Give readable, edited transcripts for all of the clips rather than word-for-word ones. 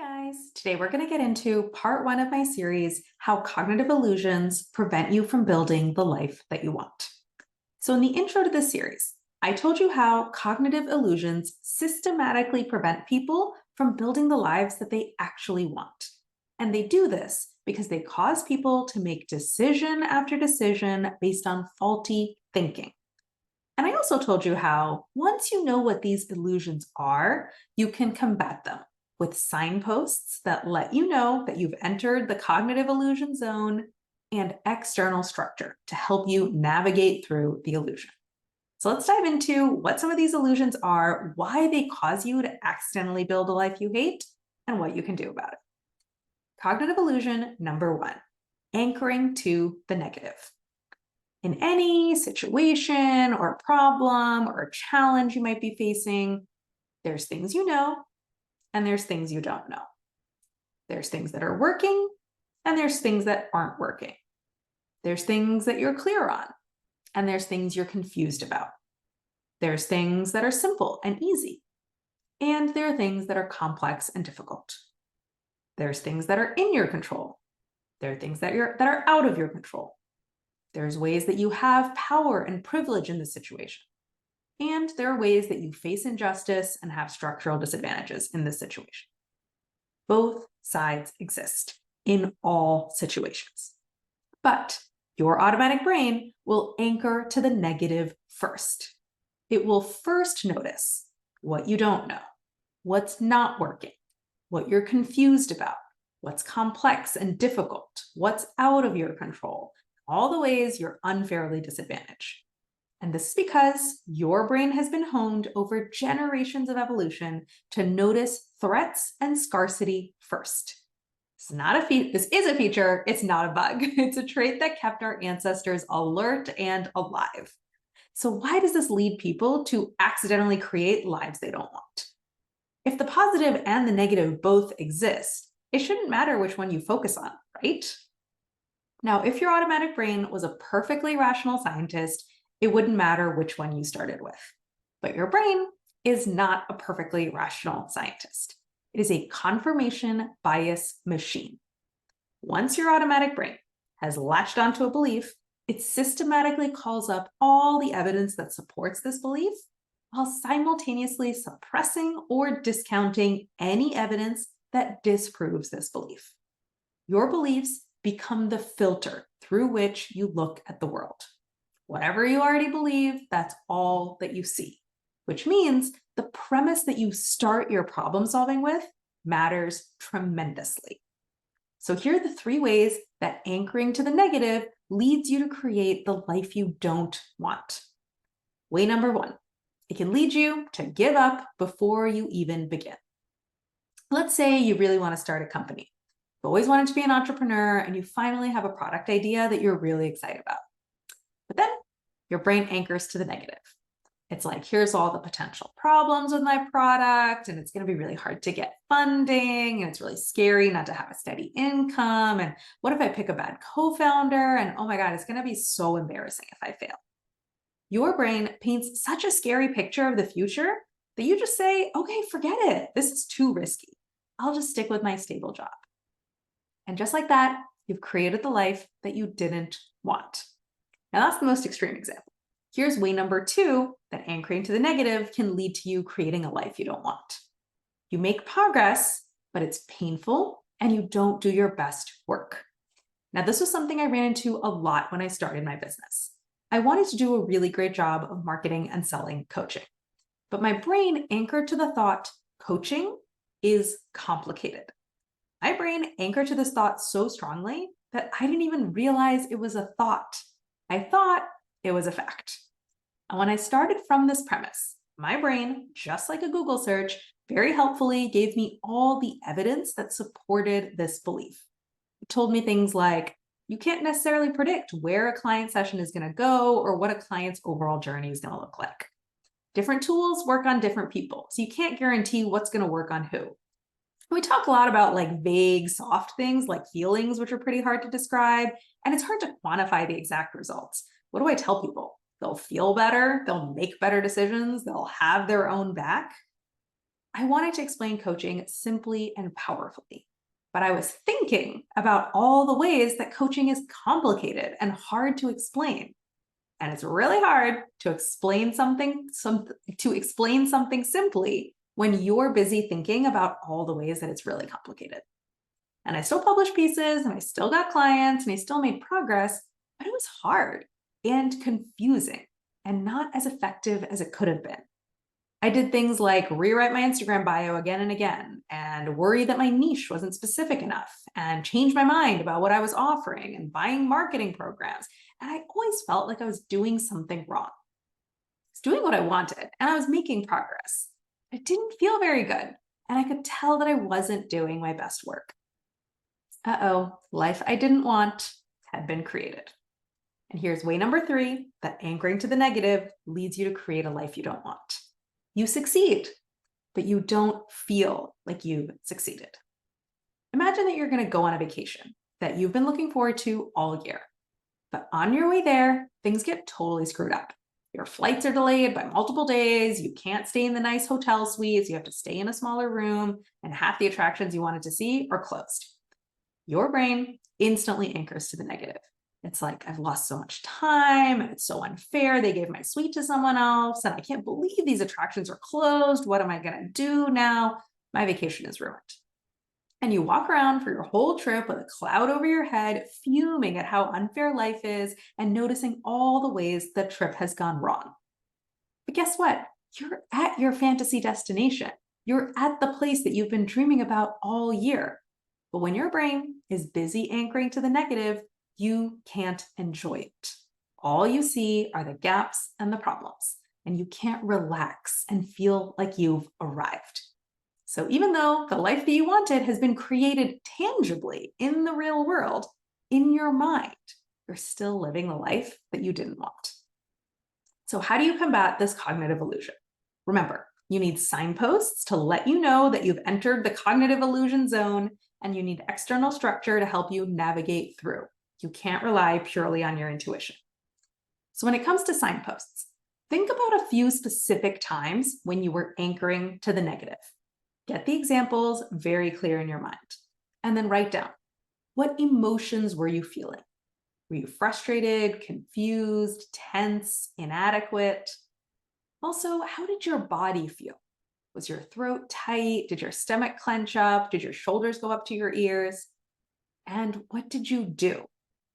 Guys, today we're going to get into part one of my series, How Cognitive Illusions Prevent You from Building the Life That You Want. So, in the intro to this series, I told you how cognitive illusions systematically prevent people from building the lives that they actually want. And they do this because they cause people to make decision after decision based on faulty thinking. And I also told you how, once you know what these illusions are, you can combat them with signposts that let you know that you've entered the cognitive illusion zone and external structure to help you navigate through the illusion. So let's dive into what some of these illusions are, why they cause you to accidentally build a life you hate, and what you can do about it. Cognitive illusion number one, anchoring to the negative. In any situation or problem or challenge you might be facing, there's things you know and there's things you don't know. There's things that are working and there's things that aren't working. There's things that you're clear on and there's things you're confused about. There's things that are simple and easy, and there are things that are complex and difficult. There's things that are in your control. There are things that are out of your control. There's ways that you have power and privilege in this situation. And there are ways that you face injustice and have structural disadvantages in this situation. Both sides exist in all situations. But your automatic brain will anchor to the negative first. It will first notice what you don't know, what's not working, what you're confused about, what's complex and difficult, what's out of your control, all the ways you're unfairly disadvantaged. And this is because your brain has been honed over generations of evolution to notice threats and scarcity first. This is a feature, it's not a bug. It's a trait that kept our ancestors alert and alive. So why does this lead people to accidentally create lives they don't want? If the positive and the negative both exist, it shouldn't matter which one you focus on, right? Now, if your automatic brain was a perfectly rational scientist, it wouldn't matter which one you started with. But your brain is not a perfectly rational scientist. It is a confirmation bias machine. Once your automatic brain has latched onto a belief, it systematically calls up all the evidence that supports this belief while simultaneously suppressing or discounting any evidence that disproves this belief. Your beliefs become the filter through which you look at the world. Whatever you already believe, that's all that you see, which means the premise that you start your problem solving with matters tremendously. So here are the three ways that anchoring to the negative leads you to create the life you don't want. Way number one, it can lead you to give up before you even begin. Let's say you really want to start a company. You've always wanted to be an entrepreneur and you finally have a product idea that you're really excited about. But then your brain anchors to the negative. It's like, here's all the potential problems with my product, and it's going to be really hard to get funding, and it's really scary not to have a steady income. And what if I pick a bad co-founder? And oh my God, it's going to be so embarrassing if I fail. Your brain paints such a scary picture of the future that you just say, okay, forget it. This is too risky. I'll just stick with my stable job. And just like that, you've created the life that you didn't want. Now that's the most extreme example. Here's way number two, that anchoring to the negative can lead to you creating a life you don't want. You make progress, but it's painful and you don't do your best work. Now, this was something I ran into a lot when I started my business. I wanted to do a really great job of marketing and selling coaching, but my brain anchored to the thought, coaching is complicated. My brain anchored to this thought so strongly that I didn't even realize it was a thought. I thought it was a fact. And when I started from this premise, my brain, just like a Google search, very helpfully gave me all the evidence that supported this belief. It told me things like, you can't necessarily predict where a client session is going to go or what a client's overall journey is going to look like. Different tools work on different people, so you can't guarantee what's going to work on who. We talk a lot about like vague, soft things like feelings, which are pretty hard to describe, and it's hard to quantify the exact results. What do I tell people? They'll feel better, they'll make better decisions, they'll have their own back. I wanted to explain coaching simply and powerfully, but I was thinking about all the ways that coaching is complicated and hard to explain. And it's really hard to explain something simply when you're busy thinking about all the ways that it's really complicated. And I still published pieces and I still got clients and I still made progress, but it was hard and confusing and not as effective as it could have been. I did things like rewrite my Instagram bio again and again and worry that my niche wasn't specific enough and change my mind about what I was offering and buying marketing programs. And I always felt like I was doing something wrong. I was doing what I wanted and I was making progress. It didn't feel very good. And I could tell that I wasn't doing my best work. Life I didn't want had been created. And here's way number 3, that anchoring to the negative leads you to create a life you don't want. You succeed, but you don't feel like you've succeeded. Imagine that you're going to go on a vacation that you've been looking forward to all year. But on your way there, things get totally screwed up. Your flights are delayed by multiple days. You can't stay in the nice hotel suites. You have to stay in a smaller room, and half the attractions you wanted to see are closed. Your brain instantly anchors to the negative. It's like, I've lost so much time, and it's so unfair. They gave my suite to someone else, and I can't believe these attractions are closed. What am I going to do now? My vacation is ruined. And you walk around for your whole trip with a cloud over your head, fuming at how unfair life is and noticing all the ways the trip has gone wrong. But guess what? You're at your fantasy destination. You're at the place that you've been dreaming about all year. But when your brain is busy anchoring to the negative, you can't enjoy it. All you see are the gaps and the problems, and you can't relax and feel like you've arrived. So even though the life that you wanted has been created tangibly in the real world, in your mind, you're still living the life that you didn't want. So how do you combat this cognitive illusion? Remember, you need signposts to let you know that you've entered the cognitive illusion zone, and you need external structure to help you navigate through. You can't rely purely on your intuition. So when it comes to signposts, think about a few specific times when you were anchoring to the negative. Get the examples very clear in your mind, and then write down, what emotions were you feeling? Were you frustrated, confused, tense, inadequate? Also, how did your body feel? Was your throat tight? Did your stomach clench up? Did your shoulders go up to your ears? And what did you do?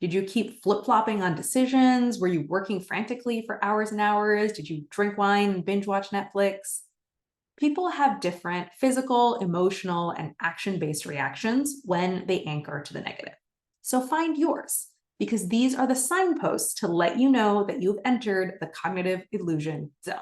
Did you keep flip-flopping on decisions? Were you working frantically for hours and hours? Did you drink wine and binge watch Netflix? People have different physical, emotional, and action-based reactions when they anchor to the negative. So find yours, because these are the signposts to let you know that you've entered the cognitive illusion zone.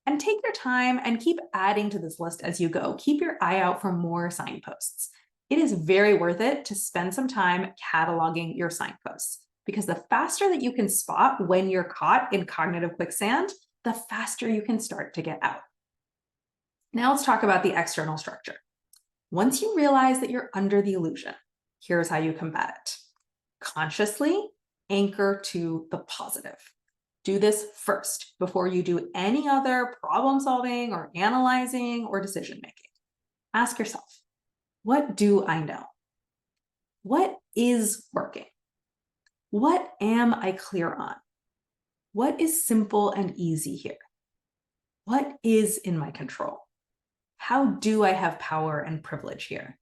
And take your time and keep adding to this list as you go. Keep your eye out for more signposts. It is very worth it to spend some time cataloging your signposts, because the faster that you can spot when you're caught in cognitive quicksand, the faster you can start to get out. Now let's talk about the external structure. Once you realize that you're under the illusion, here's how you combat it. Consciously anchor to the positive. Do this first before you do any other problem solving or analyzing or decision making. Ask yourself, what do I know? What is working? What am I clear on? What is simple and easy here? What is in my control? How do I have power and privilege here?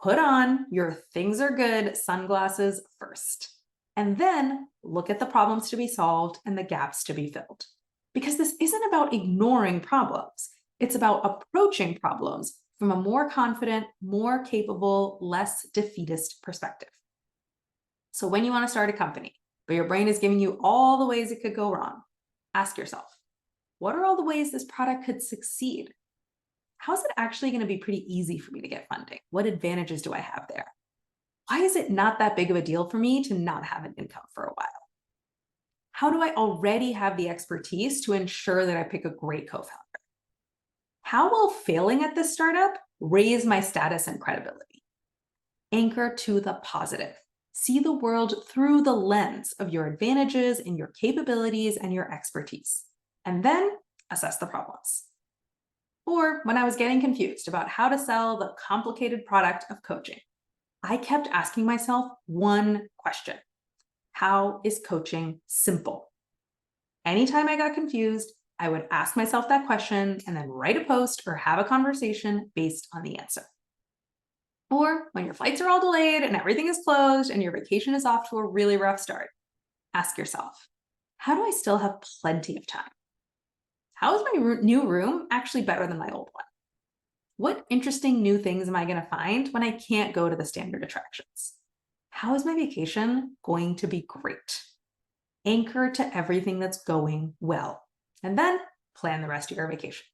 Put on your things are good sunglasses first, and then look at the problems to be solved and the gaps to be filled. Because this isn't about ignoring problems. It's about approaching problems from a more confident, more capable, less defeatist perspective. So when you want to start a company, but your brain is giving you all the ways it could go wrong, ask yourself, what are all the ways this product could succeed? How is it actually going to be pretty easy for me to get funding? What advantages do I have there? Why is it not that big of a deal for me to not have an income for a while? How do I already have the expertise to ensure that I pick a great co-founder? How will failing at this startup raise my status and credibility? Anchor to the positive. See the world through the lens of your advantages and your capabilities and your expertise, and then assess the problems. Or when I was getting confused about how to sell the complicated product of coaching, I kept asking myself one question: how is coaching simple? Anytime I got confused, I would ask myself that question and then write a post or have a conversation based on the answer. Or when your flights are all delayed and everything is closed and your vacation is off to a really rough start, ask yourself, how do I still have plenty of time? How is my new room actually better than my old one? What interesting new things am I going to find when I can't go to the standard attractions? How is my vacation going to be great? Anchor to everything that's going well, and then plan the rest of your vacation.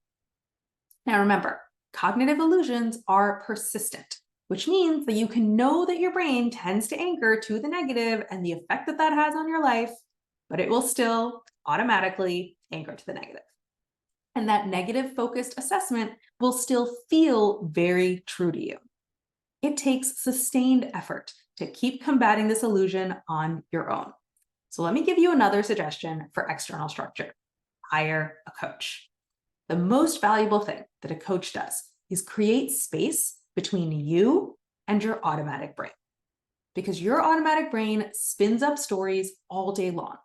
Now remember, cognitive illusions are persistent, which means that you can know that your brain tends to anchor to the negative and the effect that that has on your life, but it will still automatically anchor to the negative. And that negative focused assessment will still feel very true to you. It takes sustained effort to keep combating this illusion on your own. So let me give you another suggestion for external structure. Hire a coach. The most valuable thing that a coach does is create space between you and your automatic brain. Because your automatic brain spins up stories all day long,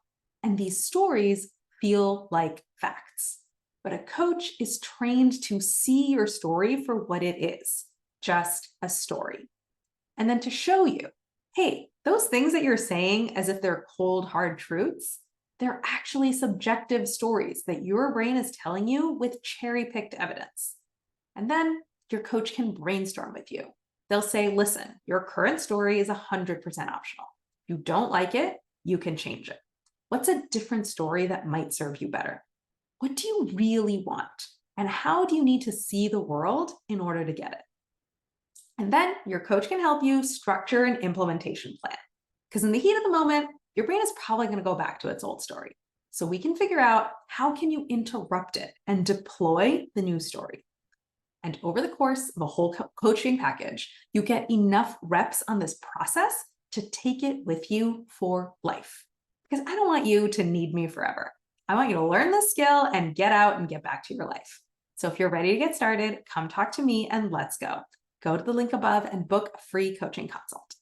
and these stories feel like facts. But a coach is trained to see your story for what it is, just a story. And then to show you, hey, those things that you're saying as if they're cold, hard truths, they're actually subjective stories that your brain is telling you with cherry-picked evidence. And then your coach can brainstorm with you. They'll say, listen, your current story is 100% optional. If you don't like it, you can change it. What's a different story that might serve you better? What do you really want? And how do you need to see the world in order to get it? And then your coach can help you structure an implementation plan. Because in the heat of the moment, your brain is probably going to go back to its old story. So we can figure out how can you interrupt it and deploy the new story. And over the course of a whole coaching package, you get enough reps on this process to take it with you for life. Because I don't want you to need me forever. I want you to learn this skill and get out and get back to your life. So if you're ready to get started, come talk to me and let's go. Go to the link above and book a free coaching consult.